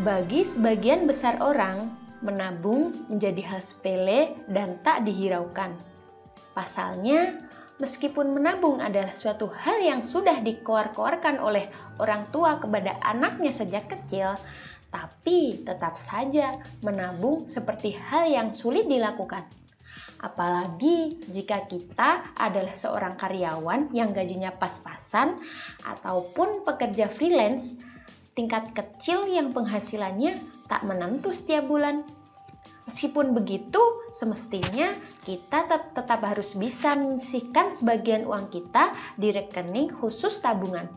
Bagi sebagian besar orang, menabung menjadi hal sepele dan tak dihiraukan. Pasalnya, meskipun menabung adalah suatu hal yang sudah dikoar-koarkan oleh orang tua kepada anaknya sejak kecil, tapi tetap saja menabung seperti hal yang sulit dilakukan. Apalagi jika kita adalah seorang karyawan yang gajinya pas-pasan ataupun pekerja freelance, tingkat kecil yang penghasilannya tak menentu setiap bulan. Meskipun begitu, semestinya kita tetap harus bisa menyisihkan sebagian uang kita di rekening khusus tabungan.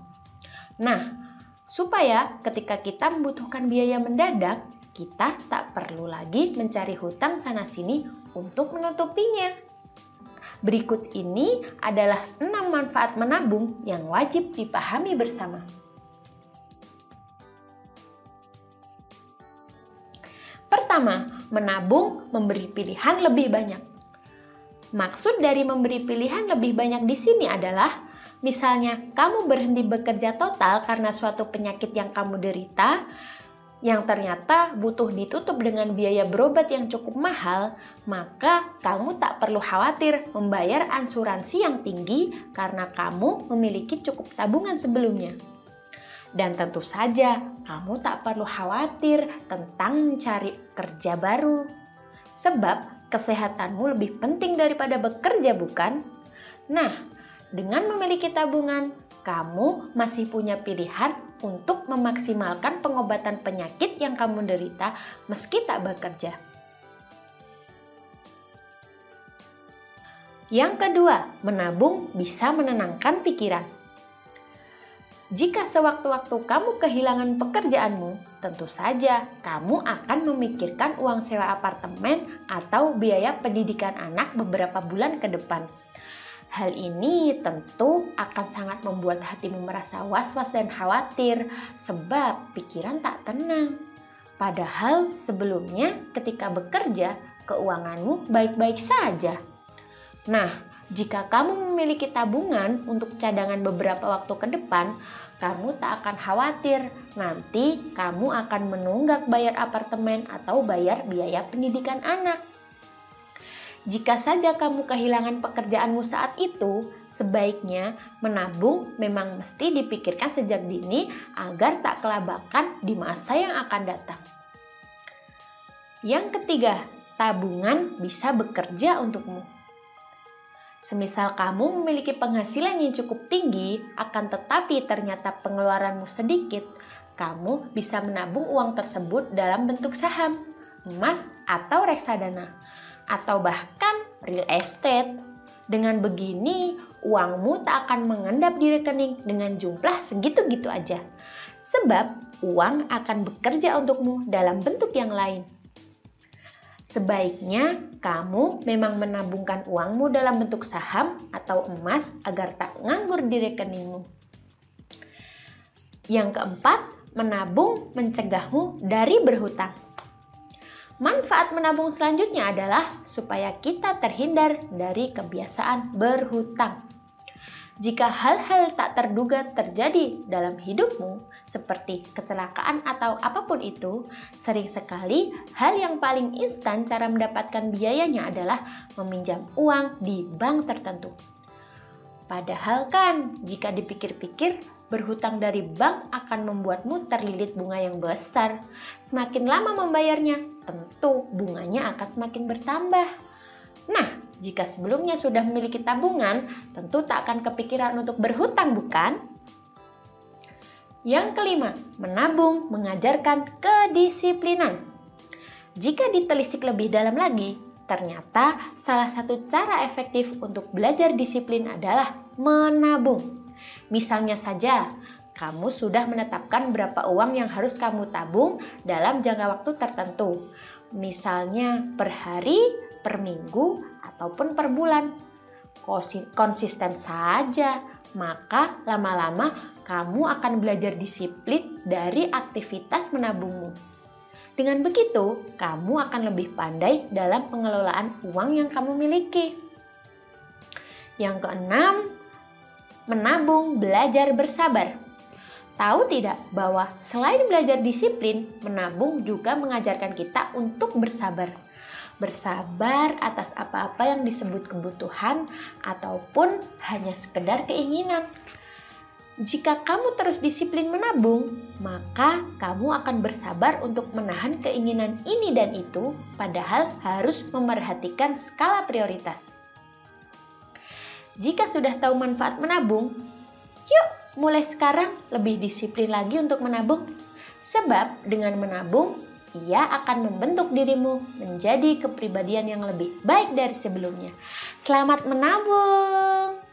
Nah, supaya ketika kita membutuhkan biaya mendadak, kita tak perlu lagi mencari hutang sana-sini untuk menutupinya. Berikut ini adalah 6 manfaat menabung yang wajib dipahami bersama. Pertama, menabung memberi pilihan lebih banyak. Maksud dari memberi pilihan lebih banyak di sini adalah, misalnya kamu berhenti bekerja total karena suatu penyakit yang kamu derita, yang ternyata butuh ditutup dengan biaya berobat yang cukup mahal, maka kamu tak perlu khawatir membayar asuransi yang tinggi karena kamu memiliki cukup tabungan sebelumnya. Dan tentu saja, kamu tak perlu khawatir tentang mencari kerja baru. Sebab, kesehatanmu lebih penting daripada bekerja, bukan? Nah, dengan memiliki tabungan, kamu masih punya pilihan untuk memaksimalkan pengobatan penyakit yang kamu derita meski tak bekerja. Yang kedua, menabung bisa menenangkan pikiran. Jika sewaktu-waktu kamu kehilangan pekerjaanmu, tentu saja kamu akan memikirkan uang sewa apartemen atau biaya pendidikan anak beberapa bulan ke depan. Hal ini tentu akan sangat membuat hatimu merasa was-was dan khawatir sebab pikiran tak tenang. Padahal sebelumnya ketika bekerja, keuanganmu baik-baik saja. Nah, jika kamu memiliki tabungan untuk cadangan beberapa waktu ke depan, kamu tak akan khawatir nanti kamu akan menunggak bayar apartemen atau bayar biaya pendidikan anak. Jika saja kamu kehilangan pekerjaanmu saat itu, sebaiknya menabung memang mesti dipikirkan sejak dini agar tak kelabakan di masa yang akan datang. Yang ketiga, tabungan bisa bekerja untukmu. Semisal kamu memiliki penghasilan yang cukup tinggi, akan tetapi ternyata pengeluaranmu sedikit, kamu bisa menabung uang tersebut dalam bentuk saham, emas, atau reksadana, atau bahkan real estate. Dengan begini, uangmu tak akan mengendap di rekening dengan jumlah segitu-gitu aja, sebab uang akan bekerja untukmu dalam bentuk yang lain. Sebaiknya kamu memang menabungkan uangmu dalam bentuk saham atau emas agar tak nganggur di rekeningmu. Yang keempat, menabung mencegahmu dari berhutang. Manfaat menabung selanjutnya adalah supaya kita terhindar dari kebiasaan berhutang. Jika hal-hal tak terduga terjadi dalam hidupmu, seperti kecelakaan atau apapun itu, sering sekali hal yang paling instan cara mendapatkan biayanya adalah meminjam uang di bank tertentu. Padahal kan, jika dipikir-pikir, berhutang dari bank akan membuatmu terlilit bunga yang besar. Semakin lama membayarnya, tentu bunganya akan semakin bertambah. Nah, jika sebelumnya sudah memiliki tabungan, tentu tak akan kepikiran untuk berhutang, bukan? Yang kelima, menabung mengajarkan kedisiplinan. Jika ditelisik lebih dalam lagi, ternyata salah satu cara efektif untuk belajar disiplin adalah menabung. Misalnya saja, kamu sudah menetapkan berapa uang yang harus kamu tabung dalam jangka waktu tertentu. Misalnya per hari, per minggu, ataupun per bulan. Konsisten saja, maka lama-lama kamu akan belajar disiplin dari aktivitas menabungmu. Dengan begitu, kamu akan lebih pandai dalam pengelolaan uang yang kamu miliki. Yang keenam, menabung belajar bersabar. Tahu tidak bahwa selain belajar disiplin, menabung juga mengajarkan kita untuk bersabar. Bersabar atas apa-apa yang disebut kebutuhan ataupun hanya sekedar keinginan. Jika kamu terus disiplin menabung, maka kamu akan bersabar untuk menahan keinginan ini dan itu, padahal harus memerhatikan skala prioritas. Jika sudah tahu manfaat menabung, yuk mulai sekarang lebih disiplin lagi untuk menabung. Sebab dengan menabung, ia akan membentuk dirimu menjadi kepribadian yang lebih baik dari sebelumnya. Selamat menabung!